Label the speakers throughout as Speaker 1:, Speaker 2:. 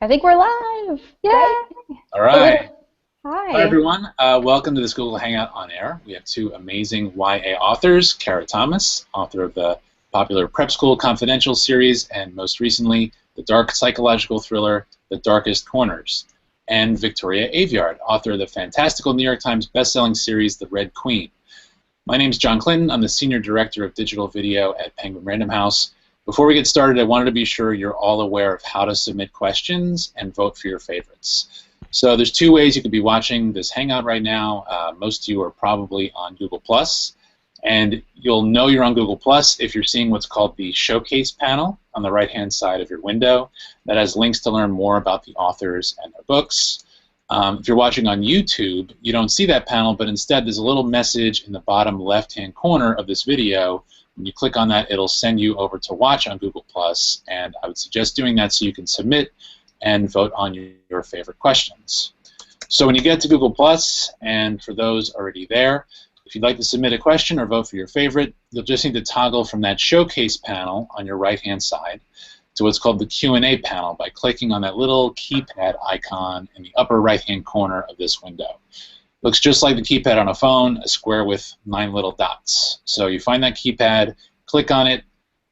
Speaker 1: I think we're live.
Speaker 2: Yay!
Speaker 1: Right?
Speaker 3: All right.
Speaker 2: Hi.
Speaker 3: Hi, everyone. Welcome to this Google Hangout on Air. We have two amazing YA authors, Kara Thomas, author of the popular Prep School Confidential series, and most recently, the dark psychological thriller, The Darkest Corners, and Victoria Aveyard, author of the fantastical New York Times bestselling series, The Red Queen. My name is John Clinton. I'm the Senior Director of Digital Video at Penguin Random House. Before we get started, I wanted to be sure you're all aware of how to submit questions and vote for your favorites. So there's two ways you could be watching this Hangout right now. Most of you are probably on Google+, and you'll know you're on Google+ if you're seeing what's called the Showcase panel on the right-hand side of your window that has links to learn more about the authors and their books. If you're watching on YouTube, you don't see that panel, but instead there's a little message in the bottom left-hand corner of this video. When you click on that, it'll send you over to watch on Google+, and I would suggest doing that so you can submit and vote on your favorite questions. So when you get to Google+, and for those already there, if you'd like to submit a question or vote for your favorite, you'll just need to toggle from that Showcase panel on your right-hand side to what's called the Q&A panel by clicking on that little keypad icon in the upper right-hand corner of this window. Looks just like the keypad on a phone, a square with 9 little dots. So you find that keypad, click on it,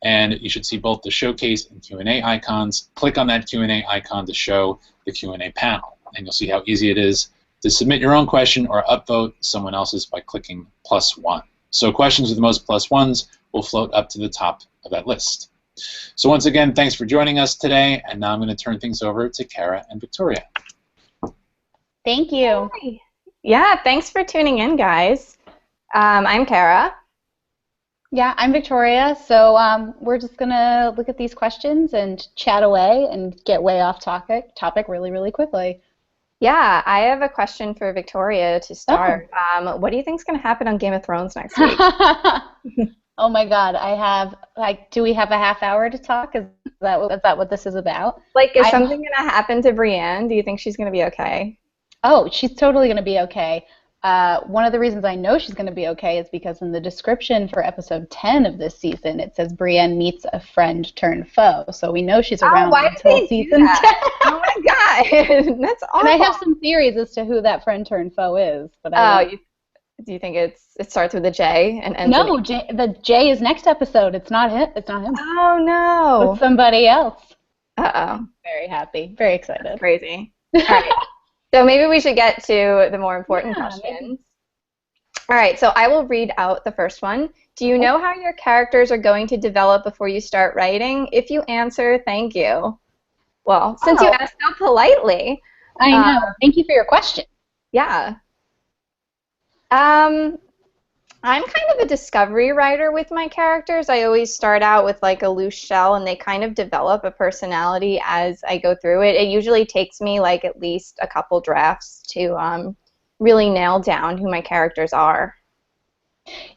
Speaker 3: and you should see both the Showcase and Q&A icons. Click on that Q&A icon to show the Q&A panel, and you'll see how easy it is to submit your own question or upvote someone else's by clicking +1. So questions with the most +1s will float up to the top of that list. So once again, thanks for joining us today, and now I'm going to turn things over to Kara and Victoria.
Speaker 1: Thank you.
Speaker 2: Hi. Yeah, thanks for tuning in, guys. I'm Kara.
Speaker 1: Yeah, I'm Victoria. So we're just going to look at these questions and chat away and get way off topic really, really quickly.
Speaker 2: Yeah, I have a question for Victoria to start. What do you think is going to happen on Game of Thrones next week?
Speaker 1: Oh my God, I have, like, do we have a half hour to talk? Is that what this is about?
Speaker 2: Like, is something going to happen to Brienne? Do you think she's going to be okay?
Speaker 1: Oh, she's totally going to be okay. One of the reasons I know she's going to be okay is because in the description for episode 10 of this season, it says Brienne meets a friend turned foe. So we know she's around until season 10.
Speaker 2: Oh my God, that's awful.
Speaker 1: And I have some theories as to who that friend turned foe is. But
Speaker 2: do you think it starts with a J and ends
Speaker 1: No, the J is next episode. It's not him. It's not him.
Speaker 2: Oh no.
Speaker 1: It's somebody else.
Speaker 2: Uh-oh.
Speaker 1: Very happy. Very excited.
Speaker 2: That's crazy. All right. So maybe we should get to the more important questions.
Speaker 1: Maybe.
Speaker 2: All right, so I will read out the first one. Do you know how your characters are going to develop before you start writing? If you answer, thank you. Well, since you asked so politely.
Speaker 1: I know. Thank you for your question.
Speaker 2: Yeah. I'm kind of a discovery writer with my characters. I always start out with like a loose shell, and they kind of develop a personality as I go through it. It usually takes me like at least a couple drafts to really nail down who my characters are.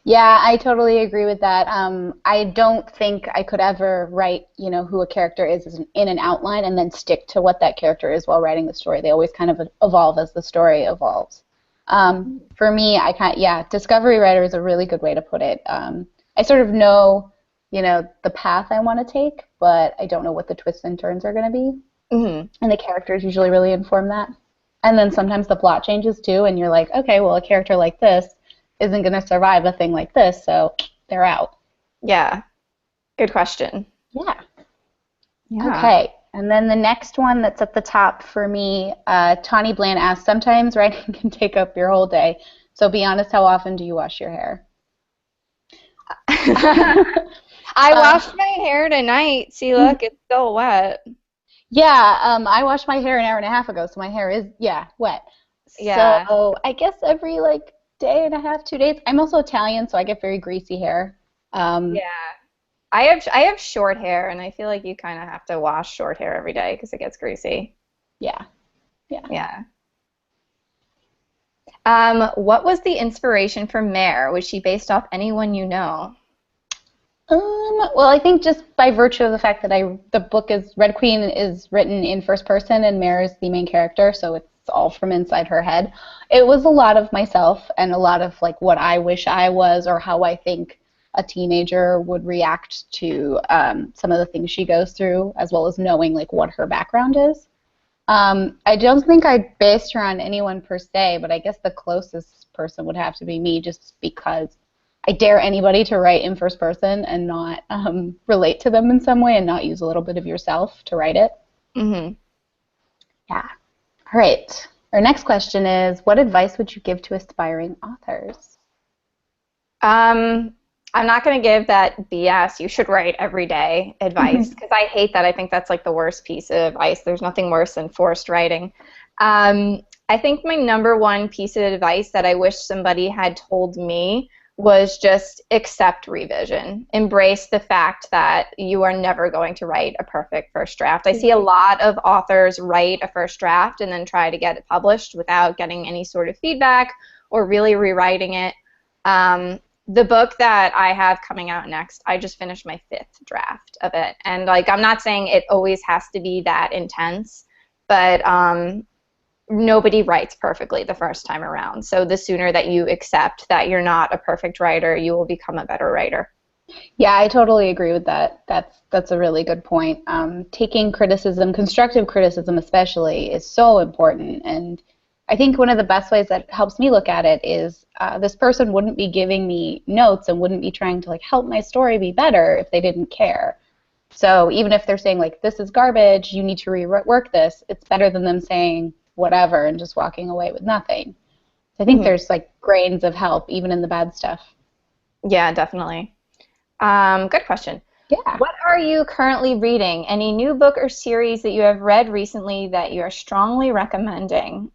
Speaker 1: Yeah, I totally agree with that. I don't think I could ever write, who a character is in an outline and then stick to what that character is while writing the story. They always kind of evolve as the story evolves. For me, discovery writer is a really good way to put it. I sort of know, the path I want to take, but I don't know what the twists and turns are going to be.
Speaker 2: Mm-hmm.
Speaker 1: And the characters usually really inform that. And then sometimes the plot changes too, and you're like, okay, well, a character like this isn't going to survive a thing like this, so they're out.
Speaker 2: Yeah. Good question.
Speaker 1: Yeah. Okay. And then the next one that's at the top for me, Tawny Bland asks, sometimes writing can take up your whole day, so be honest, how often do you wash your hair?
Speaker 2: I washed my hair tonight. See, look, it's still wet.
Speaker 1: Yeah, I washed my hair an hour and a half ago, so my hair is, wet.
Speaker 2: Yeah.
Speaker 1: So I guess every, day and a half, 2 days. I'm also Italian, so I get very greasy hair.
Speaker 2: Yeah. I have short hair, and I feel like you kind of have to wash short hair every day because it gets greasy.
Speaker 1: Yeah.
Speaker 2: What was the inspiration for Mare? Was she based off anyone you know?
Speaker 1: Well, I think just by virtue of the fact that the book is Red Queen is written in first person, and Mare is the main character, so it's all from inside her head. It was a lot of myself and a lot of what I wish I was, or how I think a teenager would react to some of the things she goes through, as well as knowing what her background is. I don't think I based her on anyone per se, but I guess the closest person would have to be me, just because I dare anybody to write in first person and not relate to them in some way and not use a little bit of yourself to write it.
Speaker 2: Mm-hmm.
Speaker 1: Yeah. All right. Our next question is, what advice would you give to aspiring authors?
Speaker 2: I'm not going to give that BS, you should write every day advice, because I hate that. I think that's like the worst piece of advice. There's nothing worse than forced writing. I think my number one piece of advice that I wish somebody had told me was just accept revision. Embrace the fact that you are never going to write a perfect first draft. I see a lot of authors write a first draft and then try to get it published without getting any sort of feedback or really rewriting it. The book that I have coming out next, I just finished my 5th draft of it. And like, I'm not saying it always has to be that intense, but nobody writes perfectly the first time around. So the sooner that you accept that you're not a perfect writer, you will become a better writer.
Speaker 1: Yeah, I totally agree with that. That's a really good point. Taking criticism, constructive criticism especially, is so important. And I think one of the best ways that helps me look at it is this person wouldn't be giving me notes and wouldn't be trying to like help my story be better if they didn't care. So even if they're saying like, this is garbage, you need to rework this, it's better than them saying whatever and just walking away with nothing. So I think there's like grains of help even in the bad stuff.
Speaker 2: Yeah, definitely. Good question.
Speaker 1: Yeah.
Speaker 2: What are you currently reading? Any new book or series that you have read recently that you are strongly recommending?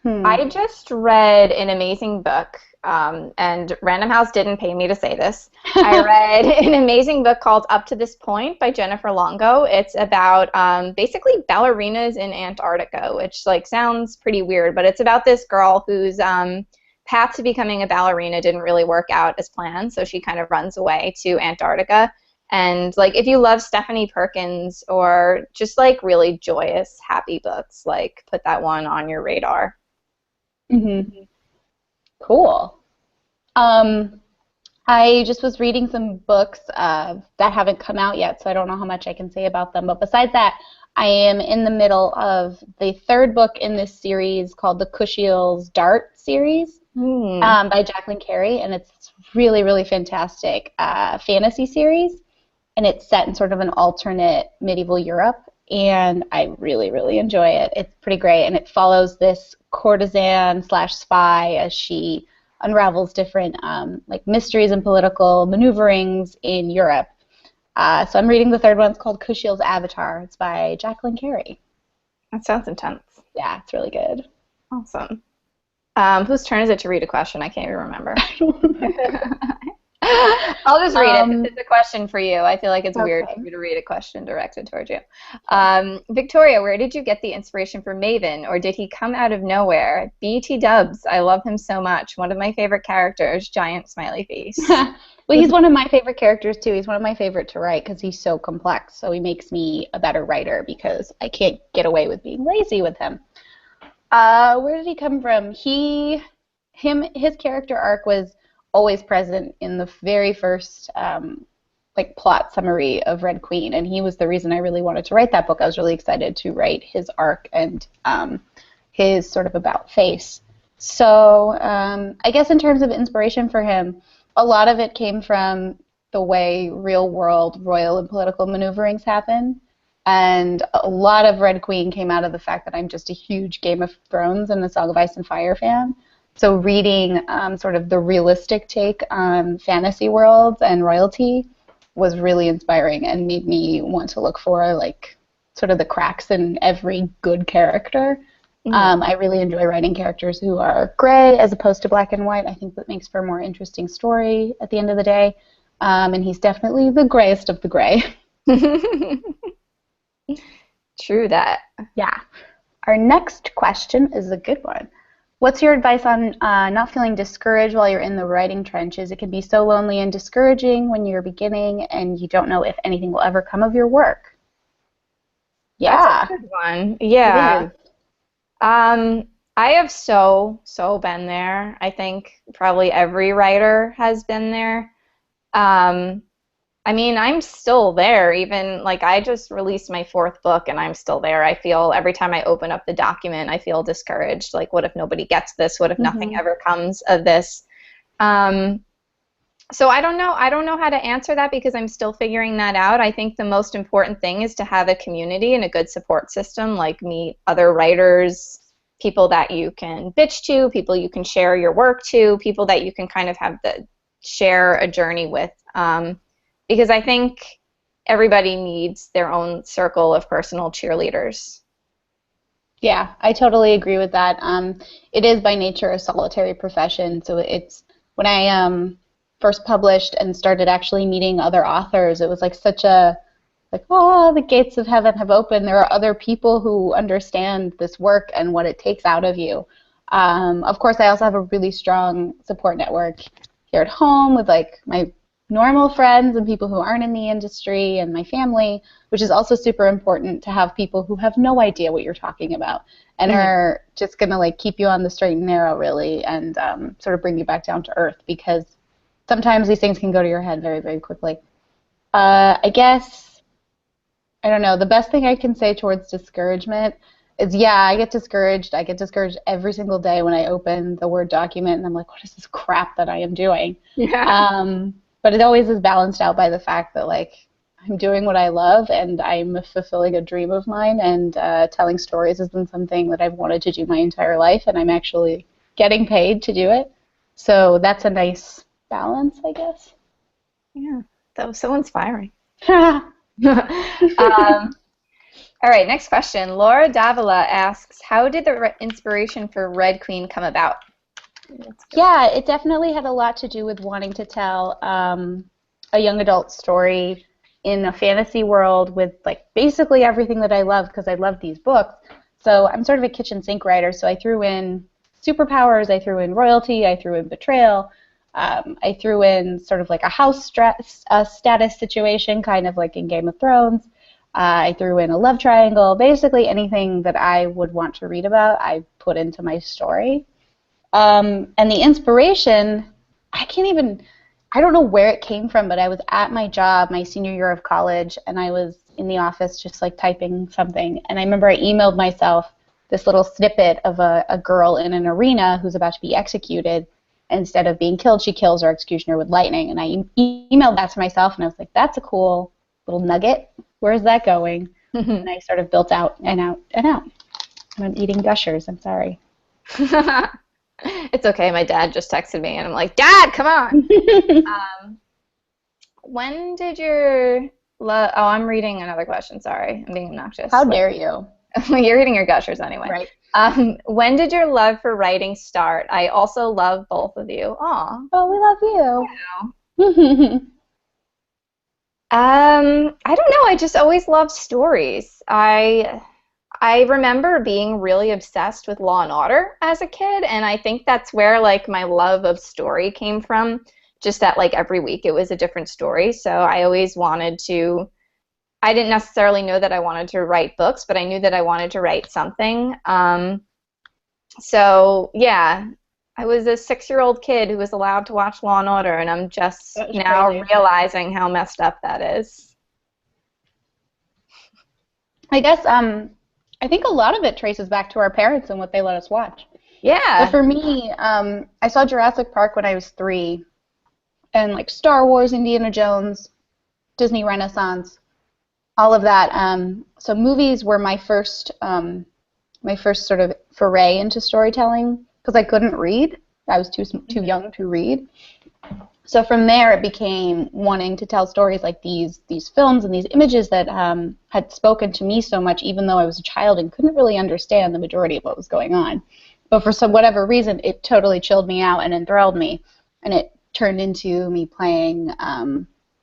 Speaker 2: I just read an amazing book, and Random House didn't pay me to say this. I read an amazing book called Up to This Point by Jennifer Longo. It's about basically ballerinas in Antarctica, which like sounds pretty weird, but it's about this girl whose path to becoming a ballerina didn't really work out as planned, so she kind of runs away to Antarctica. And like, if you love Stephanie Perkins or just like really joyous, happy books, like put that one on your radar.
Speaker 1: Cool. I just was reading some books that haven't come out yet, so I don't know how much I can say about them. But besides that, I am in the middle of the 3rd book in this series called the Cushiel's Dart series by Jacqueline Carey, and it's really, really fantastic fantasy series, and it's set in sort of an alternate medieval Europe. And I really, really enjoy it. It's pretty great, and it follows this courtesan/spy as she unravels different like mysteries and political maneuverings in Europe. So I'm reading the 3rd one. It's called Cushiel's Avatar. It's by Jacqueline Carey.
Speaker 2: That sounds intense.
Speaker 1: Yeah, it's really good.
Speaker 2: Awesome. Whose turn is it to read a question? I can't even remember. I'll just read it. It's a question for you. I feel like it's weird for me to read a question directed towards you. Victoria, where did you get the inspiration for Maven, or did he come out of nowhere? BT Dubs, I love him so much. One of my favorite characters, giant smiley face.
Speaker 1: Well, he's one of my favorite characters, too. He's one of my favorite to write because he's so complex. So he makes me a better writer because I can't get away with being lazy with him. Where did he come from? His character arc was always present in the very first like plot summary of Red Queen, and he was the reason I really wanted to write that book. I was really excited to write his arc and his sort of about face. So I guess in terms of inspiration for him, a lot of it came from the way real-world royal and political maneuverings happen, and a lot of Red Queen came out of the fact that I'm just a huge Game of Thrones and the Song of Ice and Fire fan. So reading sort of the realistic take on fantasy worlds and royalty was really inspiring and made me want to look for like sort of the cracks in every good character. I really enjoy writing characters who are gray as opposed to black and white. I think that makes for a more interesting story at the end of the day. And he's definitely the grayest of the gray.
Speaker 2: True that.
Speaker 1: Yeah. Our next question is a good one. What's your advice on not feeling discouraged while you're in the writing trenches? It can be so lonely and discouraging when you're beginning and you don't know if anything will ever come of your work. Yeah.
Speaker 2: That's a good one. Yeah. I have so been there. I think probably every writer has been there. I mean, I'm still there. Even like I just released my 4th book and I'm still there. I feel every time I open up the document, I feel discouraged. Like, what if nobody gets this? What if nothing ever comes of this? So I don't know. I don't know how to answer that because I'm still figuring that out. I think the most important thing is to have a community and a good support system, like meet other writers, people that you can bitch to, people you can share your work to, people that you can kind of have share a journey with. Because I think everybody needs their own circle of personal cheerleaders.
Speaker 1: Yeah, I totally agree with that. It is by nature a solitary profession, so it's when I first published and started actually meeting other authors, it was like such a oh, the gates of heaven have opened. There are other people who understand this work and what it takes out of you. Of course, I also have a really strong support network here at home with like my normal friends and people who aren't in the industry and my family, which is also super important to have people who have no idea what you're talking about and are just going to like keep you on the straight and narrow really and sort of bring you back down to earth because sometimes these things can go to your head very, very quickly. I guess, I don't know, the best thing I can say towards discouragement is, yeah, I get discouraged. I get discouraged every single day when I open the Word document and I'm like, what is this crap that I am doing?
Speaker 2: Yeah.
Speaker 1: But it always is balanced out by the fact that, like, I'm doing what I love and I'm fulfilling a dream of mine and telling stories has been something that I've wanted to do my entire life and I'm actually getting paid to do it. So that's a nice balance, I guess.
Speaker 2: Yeah, that was so inspiring. All right, next question. Laura Davila asks, how did the inspiration for Red Queen come about?
Speaker 1: Yeah, it definitely had a lot to do with wanting to tell a young adult story in a fantasy world with like basically everything that I love because I love these books. So I'm sort of a kitchen sink writer, so I threw in superpowers, I threw in royalty, I threw in betrayal, I threw in sort of like a house status situation, kind of like in Game of Thrones. I threw in a love triangle. Basically anything that I would want to read about, I put into my story. And the inspiration, I don't know where it came from, but I was at my job my senior year of college, and I was in the office just like typing something. And I remember I emailed myself this little snippet of a girl in an arena who's about to be executed. Instead of being killed, she kills her executioner with lightning. And I emailed that to myself, and I was like, that's a cool little nugget. Where is that going? And I sort of built out and out and out. I'm eating gushers. I'm sorry.
Speaker 2: It's okay. My dad just texted me, and I'm like, Dad, come on. When did your love... Oh, I'm reading another question. Sorry. I'm being obnoxious.
Speaker 1: How dare you?
Speaker 2: You're reading your gushers anyway.
Speaker 1: Right.
Speaker 2: When did your love for writing start? I also love both of you. Aw.
Speaker 1: Oh, we love
Speaker 2: you. I don't know. I just always loved stories. I remember being really obsessed with Law and Order as a kid, and I think that's where like my love of story came from. Just that like every week it was a different story. So I always wanted to. I didn't necessarily know that I wanted to write books, but I knew that I wanted to write something. So yeah, I was a 6-year-old kid who was allowed to watch Law and Order, and I'm just now realizing how messed up that is.
Speaker 1: I guess I think a lot of it traces back to our parents and what they let us watch.
Speaker 2: Yeah.
Speaker 1: So for me, I saw Jurassic Park when I was 3, and like Star Wars, Indiana Jones, Disney Renaissance, all of that. So movies were my first sort of foray into storytelling because I couldn't read. I was too young to read. So from there, it became wanting to tell stories like these films and these images that had spoken to me so much, even though I was a child and couldn't really understand the majority of what was going on. But for whatever reason, it totally chilled me out and enthralled me, and it turned into me playing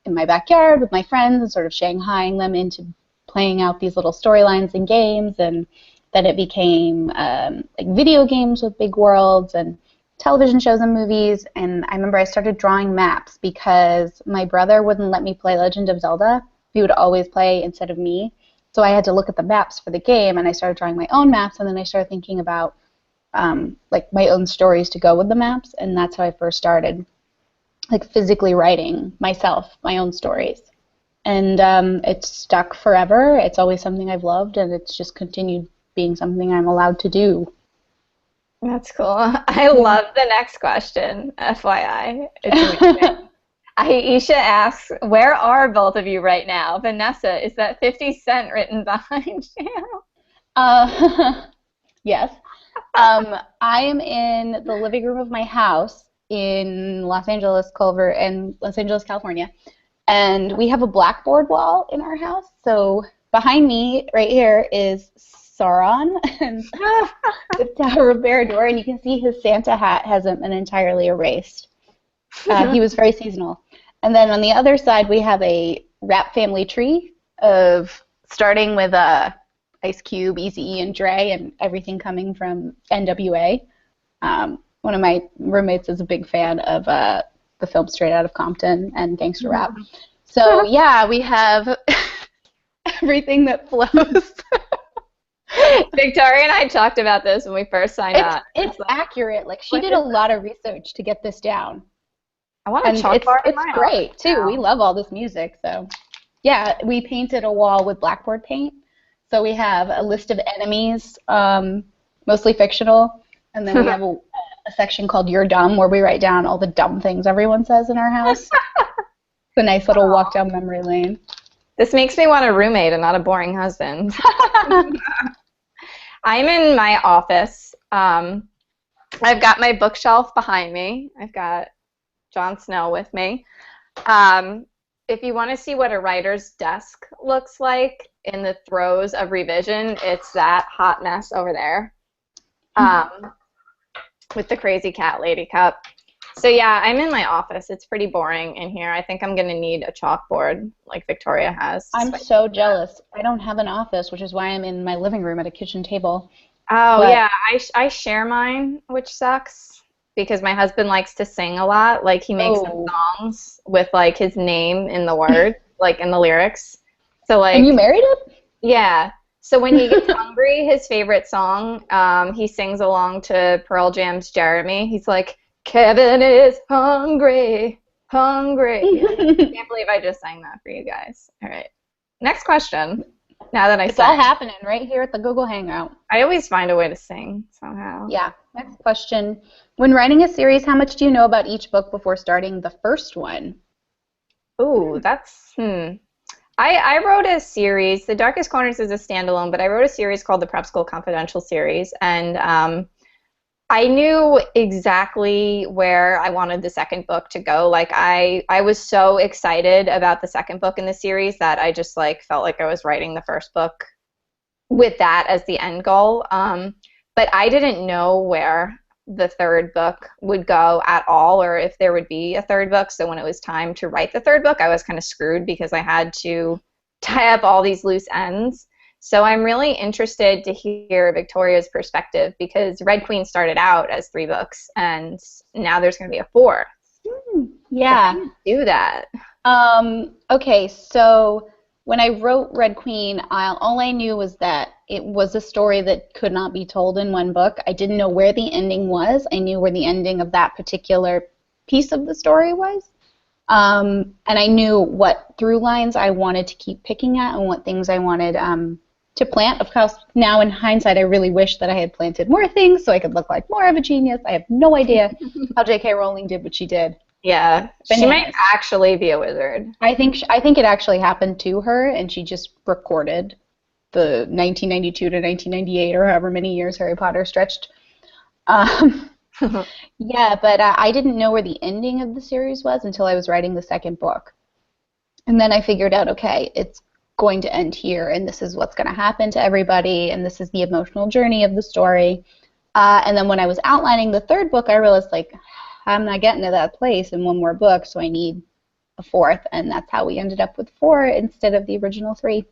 Speaker 1: in my backyard with my friends and sort of shanghaiing them into playing out these little storylines and games, and then it became like video games with big worlds and television shows and movies. And I remember I started drawing maps because my brother wouldn't let me play Legend of Zelda. He would always play instead of me. So I had to look at the maps for the game, and I started drawing my own maps, and then I started thinking about like my own stories to go with the maps, and that's how I first started like physically writing myself, my own stories. and it's stuck forever. It's always something I've loved, and it's just continued being something I'm allowed to do.
Speaker 2: That's cool. I love the next question, FYI. It's amazing. Aisha asks, where are both of you right now? Vanessa, is that 50 Cent written behind you?
Speaker 1: Yes. I am in the living room of my house in Los Angeles, California. And we have a blackboard wall in our house. So behind me, right here, is Sauron and the Tower of Barad-dûr, and you can see his Santa hat hasn't been entirely erased. He was very seasonal. And then on the other side, we have a rap family tree of starting with Ice Cube, Eazy-E, and Dre, and everything coming from NWA. One of my roommates is a big fan of the film Straight Outta Compton and gangster rap. So yeah, we have everything that flows.
Speaker 2: Victoria and I talked about this when we first signed up.
Speaker 1: It's accurate. Like, she did a lot of research to get this down.
Speaker 2: I want a chalkboard.
Speaker 1: It's great too. Now. We love all this music, so yeah. We painted a wall with blackboard paint. So we have a list of enemies, mostly fictional, and then we have a section called You're Dumb, where we write down all the dumb things everyone says in our house. It's a nice little walk down memory lane.
Speaker 2: This makes me want a roommate and not a boring husband. I'm in my office. I've got my bookshelf behind me. I've got Jon Snow with me. If you want to see what a writer's desk looks like in the throes of revision, it's that hot mess over there with the crazy cat lady cup. So yeah, I'm in my office. It's pretty boring in here. I think I'm going to need a chalkboard like Victoria has.
Speaker 1: I'm so jealous. I don't have an office, which is why I'm in my living room at a kitchen table.
Speaker 2: Oh, but yeah, I share mine, which sucks because my husband likes to sing a lot. Like, he makes songs with, like, his name in the word, like, in the lyrics. So, like.
Speaker 1: And you married him?
Speaker 2: Yeah. So when he gets hungry, his favorite song, he sings along to Pearl Jam's Jeremy. He's like, Kevin is hungry, hungry. I can't believe I just sang that for you guys. All right. Next question. Now that
Speaker 1: it's all happening right here at the Google Hangout.
Speaker 2: I always find a way to sing somehow.
Speaker 1: Yeah. Next question. When writing a series, how much do you know about each book before starting the first one?
Speaker 2: Ooh, that's, I wrote a series. The Darkest Corners is a standalone, but I wrote a series called the Prep School Confidential series, and I knew exactly where I wanted the second book to go. Like, I was so excited about the second book in the series that I just, like, felt like I was writing the first book with that as the end goal. But I didn't know where the third book would go at all, or if there would be a third book. So when it was time to write the third book, I was kind of screwed because I had to tie up all these loose ends. So I'm really interested to hear Victoria's perspective, because Red Queen started out as 3 books, and now there's going to be a 4th.
Speaker 1: Yeah.
Speaker 2: How do you do that?
Speaker 1: Okay, so when I wrote Red Queen, all I knew was that it was a story that could not be told in one book. I didn't know where the ending was. I knew where the ending of that particular piece of the story was. And I knew what through lines I wanted to keep picking at and what things I wanted to plant. Of course, now in hindsight, I really wish that I had planted more things so I could look like more of a genius. I have no idea how J.K. Rowling did what she did.
Speaker 2: Yeah, she might actually be a wizard.
Speaker 1: I think it actually happened to her, and she just recorded the 1992 to 1998 or however many years Harry Potter stretched. Yeah, but I didn't know where the ending of the series was until I was writing the second book. And then I figured out, okay, it's going to end here, and this is what's going to happen to everybody, and this is the emotional journey of the story. And then when I was outlining the third book, I realized, like, I'm not getting to that place in one more book, so I need a 4th, and that's how we ended up with 4 instead of the original 3.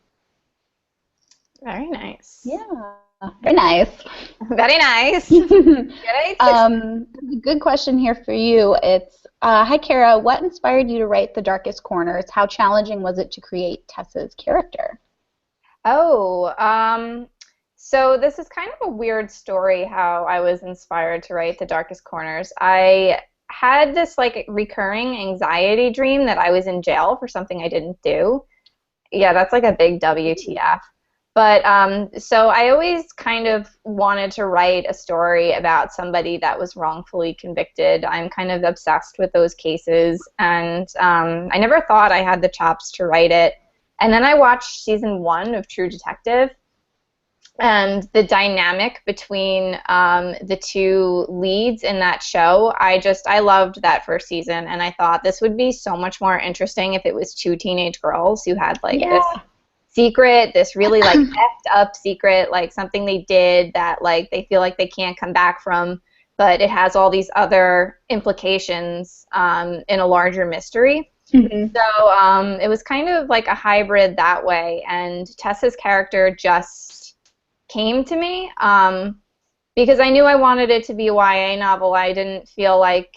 Speaker 2: Very nice.
Speaker 1: Yeah. Very nice.
Speaker 2: Very nice.
Speaker 1: Good question here for you. It's, hi, Kara. What inspired you to write The Darkest Corners? How challenging was it to create Tess's character?
Speaker 2: So this is kind of a weird story how I was inspired to write The Darkest Corners. I had this, like, recurring anxiety dream that I was in jail for something I didn't do. Yeah, that's like a big WTF. But so I always kind of wanted to write a story about somebody that was wrongfully convicted. I'm kind of obsessed with those cases, and I never thought I had the chops to write it. And then I watched season 1 of True Detective, and the dynamic between the two leads in that show, I loved that first season, and I thought this would be so much more interesting if it was 2 teenage girls who had like this secret, this really like effed up secret, like something they did that like they feel like they can't come back from, but it has all these other implications in a larger mystery.
Speaker 1: Mm-hmm.
Speaker 2: So it was kind of like a hybrid that way, and Tessa's character just came to me because I knew I wanted it to be a YA novel. I didn't feel like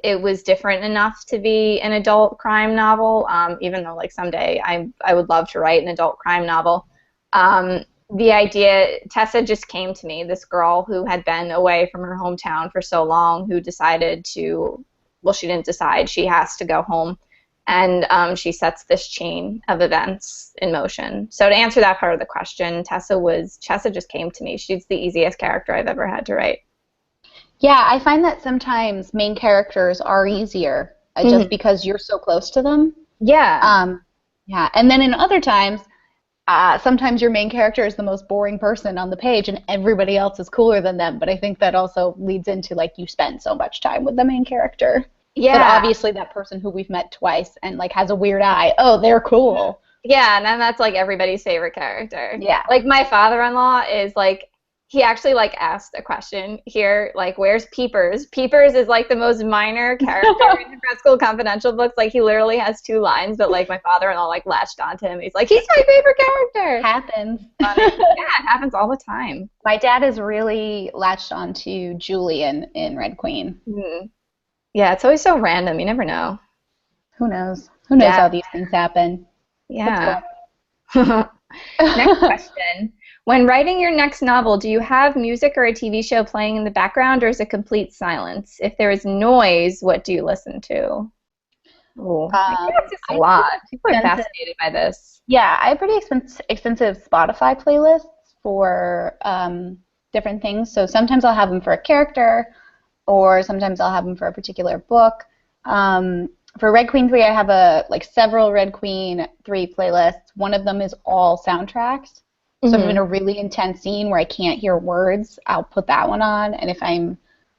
Speaker 2: it was different enough to be an adult crime novel, even though like someday I would love to write an adult crime novel. The idea, Tessa just came to me, this girl who had been away from her hometown for so long, who decided to, well, she didn't decide, she has to go home, and she sets this chain of events in motion. So to answer that part of the question, Tessa just came to me. She's the easiest character I've ever had to write.
Speaker 1: Yeah, I find that sometimes main characters are easier just because you're so close to them.
Speaker 2: Yeah.
Speaker 1: Yeah, and then in other times, sometimes your main character is the most boring person on the page and everybody else is cooler than them, but I think that also leads into, like, you spend so much time with the main character.
Speaker 2: Yeah.
Speaker 1: But obviously that person who we've met twice and, like, has a weird eye, oh, they're cool.
Speaker 2: Yeah, and then that's, like, everybody's favorite character.
Speaker 1: Yeah.
Speaker 2: Like, my father-in-law is, like, he actually, like, asked a question here, like, where's Peepers? Peepers is, like, the most minor character in the Grad School Confidential books. Like, he literally has 2 lines, but, like, my father-in-law, like, latched onto him. He's like, he's my favorite character.
Speaker 1: Happens.
Speaker 2: Yeah, it happens all the time.
Speaker 1: My dad is really latched onto Julian in Red Queen.
Speaker 2: Mm-hmm. Yeah, it's always so random. You never know.
Speaker 1: Who knows? Who knows how these things happen?
Speaker 2: Yeah. Next question. When writing your next novel, do you have music or a TV show playing in the background, or is it complete silence? If there is noise, what do you listen to? Oh, I think that's just a lot. People are fascinated by this.
Speaker 1: Yeah, I have pretty extensive Spotify playlists for different things. So sometimes I'll have them for a character, or sometimes I'll have them for a particular book. For Red Queen 3, I have several Red Queen 3 playlists. One of them is all soundtracks. So if I'm in a really intense scene where I can't hear words, I'll put that one on. And if I'm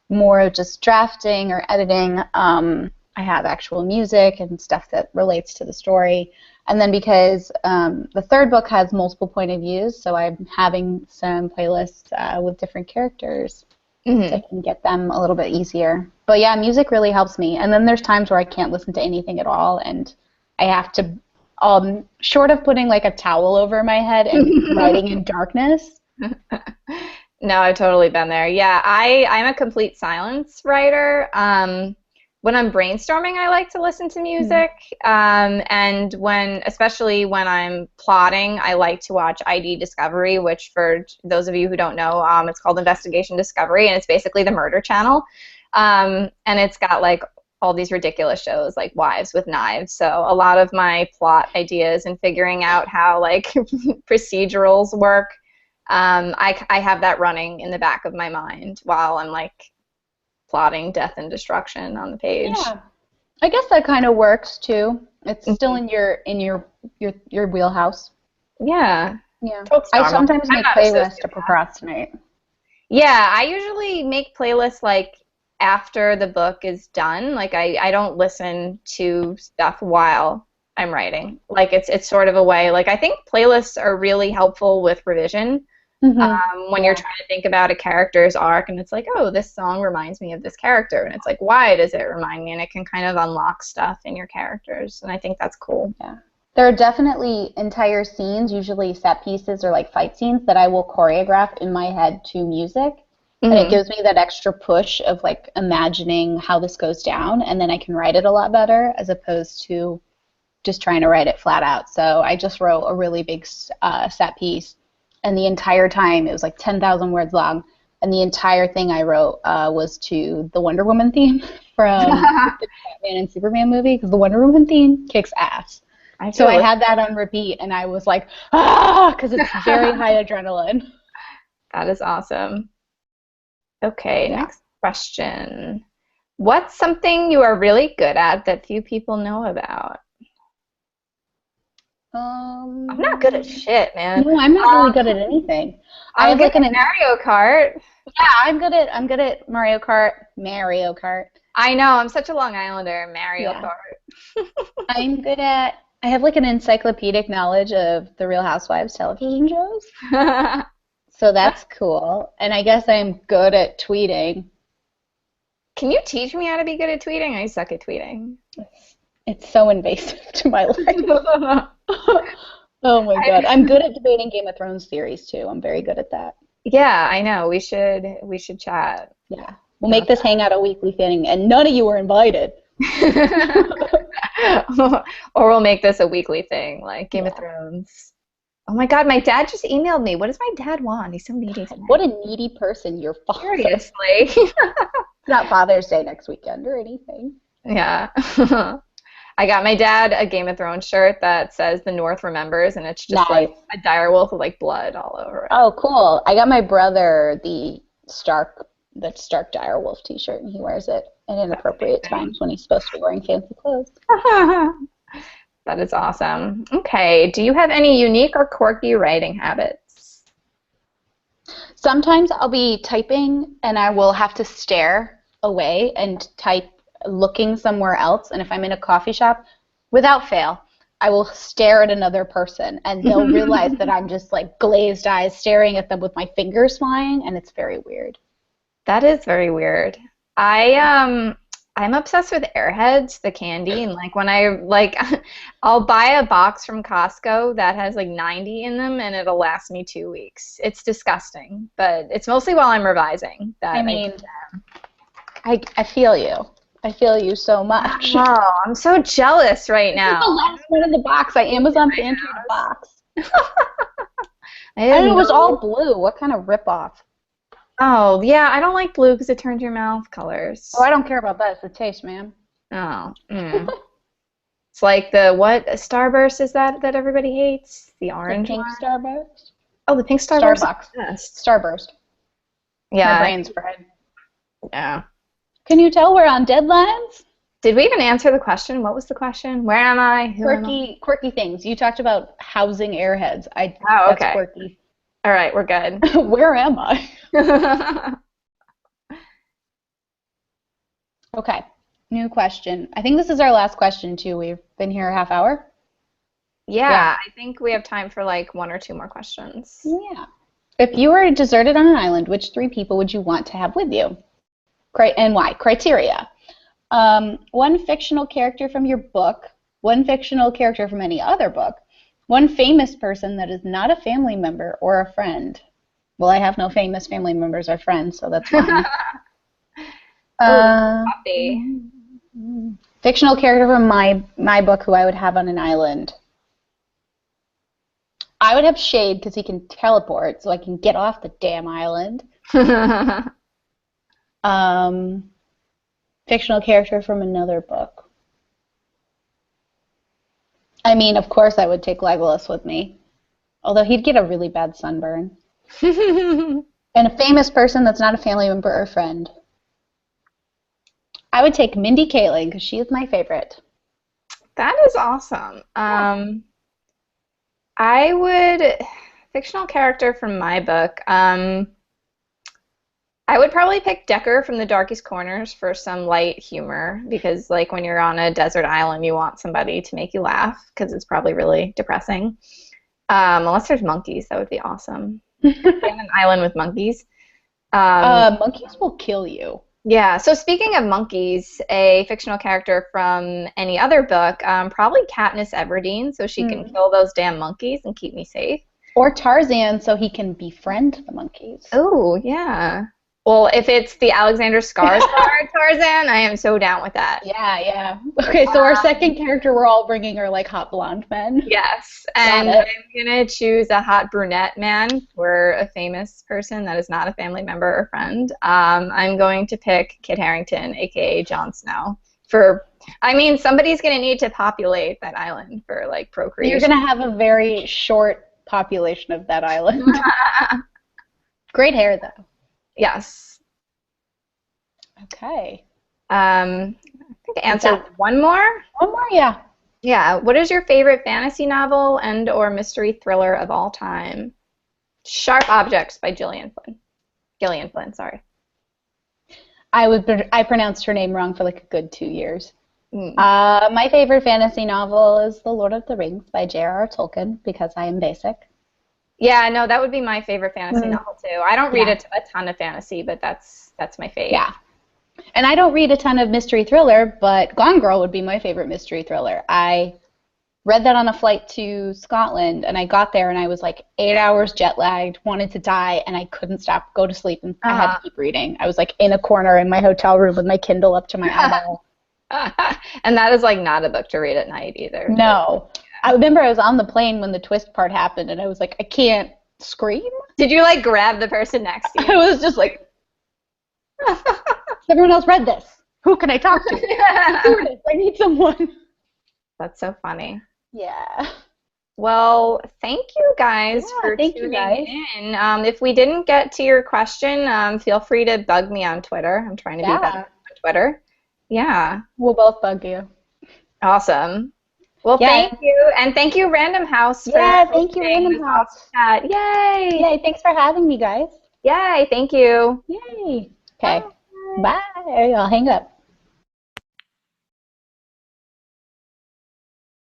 Speaker 1: more just drafting or editing, I have actual music and stuff that relates to the story. And then because the third book has multiple point of views, so I'm having some playlists with different characters. So I can get them a little bit easier. But yeah, music really helps me. And then there's times where I can't listen to anything at all, and I have to, short of putting like a towel over my head and writing in darkness.
Speaker 2: No, I've totally been there. Yeah, I'm a complete silence writer. When I'm brainstorming, I like to listen to music, and especially when I'm plotting, I like to watch ID Discovery, which for those of you who don't know, it's called Investigation Discovery, and it's basically the murder channel, and it's got like all these ridiculous shows like Wives with Knives. So a lot of my plot ideas and figuring out how like procedurals work, I have that running in the back of my mind while I'm like plotting death and destruction on the page.
Speaker 1: Yeah, I guess that kind of works too. It's still in your wheelhouse.
Speaker 2: Yeah.
Speaker 1: Yeah. I sometimes make playlists to procrastinate.
Speaker 2: Yeah, I usually make playlists like after the book is done. Like I don't listen to stuff while I'm writing. Like it's sort of a way. Like I think playlists are really helpful with revision. When you're trying to think about a character's arc, and it's like, oh, this song reminds me of this character, and it's like, why does it remind me? And it can kind of unlock stuff in your characters, and I think that's cool.
Speaker 1: Yeah, there are definitely entire scenes, usually set pieces or like fight scenes, that I will choreograph in my head to music, and it gives me that extra push of like imagining how this goes down, and then I can write it a lot better as opposed to just trying to write it flat out. So I just wrote a really big set piece. And the entire time, it was like 10,000 words long, and the entire thing I wrote was to the Wonder Woman theme from the Batman and Superman movie, because the Wonder Woman theme kicks ass. So I had that on repeat, and I was like, because it's very high adrenaline.
Speaker 2: That is awesome. Okay, next question. What's something you are really good at that few people know about? I'm not good at shit, man.
Speaker 1: No, I'm not really good at anything.
Speaker 2: I'm good at Mario Kart.
Speaker 1: Yeah, I'm good at Mario Kart. Mario Kart.
Speaker 2: I know, I'm such a Long Islander. Mario Kart.
Speaker 1: I have like an encyclopedic knowledge of the Real Housewives television shows. So that's cool. And I guess I'm good at tweeting.
Speaker 2: Can you teach me how to be good at tweeting? I suck at tweeting.
Speaker 1: It's so invasive to my life. Oh my god. I'm good at debating Game of Thrones theories too. I'm very good at that.
Speaker 2: Yeah, I know. We should chat.
Speaker 1: Yeah. We'll make this hangout a weekly thing, and none of you are invited.
Speaker 2: Or we'll make this a weekly thing, like Game of Thrones. Oh my god, my dad just emailed me. What does my dad want? He's so needy tonight.
Speaker 1: What a needy person, your father.
Speaker 2: Seriously.
Speaker 1: It's not Father's Day next weekend or anything.
Speaker 2: Yeah. I got my dad a Game of Thrones shirt that says "The North Remembers," and it's just like a direwolf with like blood all over it.
Speaker 1: Oh, cool! I got my brother the Stark direwolf T-shirt, and he wears it at inappropriate times when he's supposed to be wearing fancy clothes.
Speaker 2: That is awesome. Okay, do you have any unique or quirky writing habits?
Speaker 1: Sometimes I'll be typing, and I will have to stare away and type looking somewhere else, and if I'm in a coffee shop, without fail, I will stare at another person, and they'll realize that I'm just like glazed eyes staring at them with my fingers flying, and it's very weird.
Speaker 2: That is very weird. I'm obsessed with Airheads, the candy, and like when I'll buy a box from Costco that has like 90 in them, and it'll last me 2 weeks. It's disgusting, but it's mostly while I'm revising. I
Speaker 1: feel you. I feel you so much.
Speaker 2: Oh, I'm so jealous right now.
Speaker 1: This is the last one in the box. I Amazon pantry the box. And it was all blue. What kind of ripoff?
Speaker 2: Oh, yeah, I don't like blue because it turns your mouth colors.
Speaker 1: Oh, I don't care about that. It's the taste, man.
Speaker 2: Oh. It's like what Starburst is that everybody hates? The orange
Speaker 1: pink
Speaker 2: one?
Speaker 1: Starburst?
Speaker 2: Oh, the pink Starburst?
Speaker 1: Starbucks. Yes. Starburst.
Speaker 2: Yeah.
Speaker 1: My brain's fried.
Speaker 2: Yeah.
Speaker 1: Can you tell we're on deadlines?
Speaker 2: Did we even answer the question? What was the question? Where am I?
Speaker 1: Quirky things. You talked about housing Airheads.
Speaker 2: Okay.
Speaker 1: That's quirky.
Speaker 2: All right, we're good.
Speaker 1: Where am I? Okay. New question. I think this is our last question, too. We've been here a half hour.
Speaker 2: Yeah, I think we have time for like 1 or 2 more questions.
Speaker 1: Yeah. If you were deserted on an island, which 3 people would you want to have with you? And why? Criteria. 1 fictional character from your book, 1 fictional character from any other book, 1 famous person that is not a family member or a friend. Well, I have no famous family members or friends, so that's fine. Fictional character from my book who I would have on an island. I would have Shade because he can teleport, so I can get off the damn island. Fictional character from another book. I mean, of course I would take Legolas with me, although he'd get a really bad sunburn. And a famous person that's not a family member or friend. I would take Mindy Kaling because she is my favorite.
Speaker 2: That is awesome. I would, fictional character from my book, I would probably pick Decker from The Darkest Corners for some light humor because, like, when you're on a desert island, you want somebody to make you laugh because it's probably really depressing. Unless there's monkeys, that would be awesome. Be on an island with monkeys.
Speaker 1: Monkeys will kill you.
Speaker 2: Yeah, so speaking of monkeys, a fictional character from any other book, probably Katniss Everdeen, so she can kill those damn monkeys and keep me safe.
Speaker 1: Or Tarzan, so he can befriend the monkeys.
Speaker 2: Oh, yeah. Well, if it's the Alexander Skarsgård Tarzan, I am so down with that.
Speaker 1: Yeah, yeah. Okay, so our second character we're all bringing are like hot blonde men.
Speaker 2: Yes, and I'm going to choose a hot brunette man for a famous person that is not a family member or friend. I'm going to pick Kit Harington, a.k.a. Jon Snow. I mean, somebody's going to need to populate that island for, like, procreation.
Speaker 1: You're going to have a very short population of that island. Great hair, though.
Speaker 2: Yes.
Speaker 1: Okay.
Speaker 2: I think answer one more.
Speaker 1: One more, yeah.
Speaker 2: Yeah. What is your favorite fantasy novel and or mystery thriller of all time? Sharp Objects by Gillian Flynn. Gillian Flynn, sorry.
Speaker 1: I pronounced her name wrong for like a good 2 years.
Speaker 2: Mm.
Speaker 1: My favorite fantasy novel is The Lord of the Rings by J.R.R. Tolkien because I am basic.
Speaker 2: Yeah, no, that would be my favorite fantasy novel too. I don't read a ton of fantasy, but that's my favorite.
Speaker 1: Yeah. And I don't read a ton of mystery thriller, but Gone Girl would be my favorite mystery thriller. I read that on a flight to Scotland, and I got there, and I was like 8 hours jet lagged, wanted to die, and I couldn't go to sleep, and I had to keep reading. I was like in a corner in my hotel room with my Kindle up to my eyeball.
Speaker 2: And that is like not a book to read at night either.
Speaker 1: No. I remember I was on the plane when the twist part happened, and I was like, I can't scream.
Speaker 2: Did you like grab the person next to you?
Speaker 1: I was just like, everyone else read this. Who can I talk to? I need someone.
Speaker 2: That's so funny.
Speaker 1: Yeah.
Speaker 2: Well, thank you guys for tuning in. If we didn't get to your question, feel free to bug me on Twitter. I'm trying to be better on Twitter. Yeah.
Speaker 1: We'll both bug you.
Speaker 2: Awesome. Well, thank you. And thank you, Random House.
Speaker 1: Thank you, Random House.
Speaker 2: Yay.
Speaker 1: Yay, thanks for having me, guys.
Speaker 2: Yay, thank you.
Speaker 1: Yay. Okay. Bye. I'll hang up.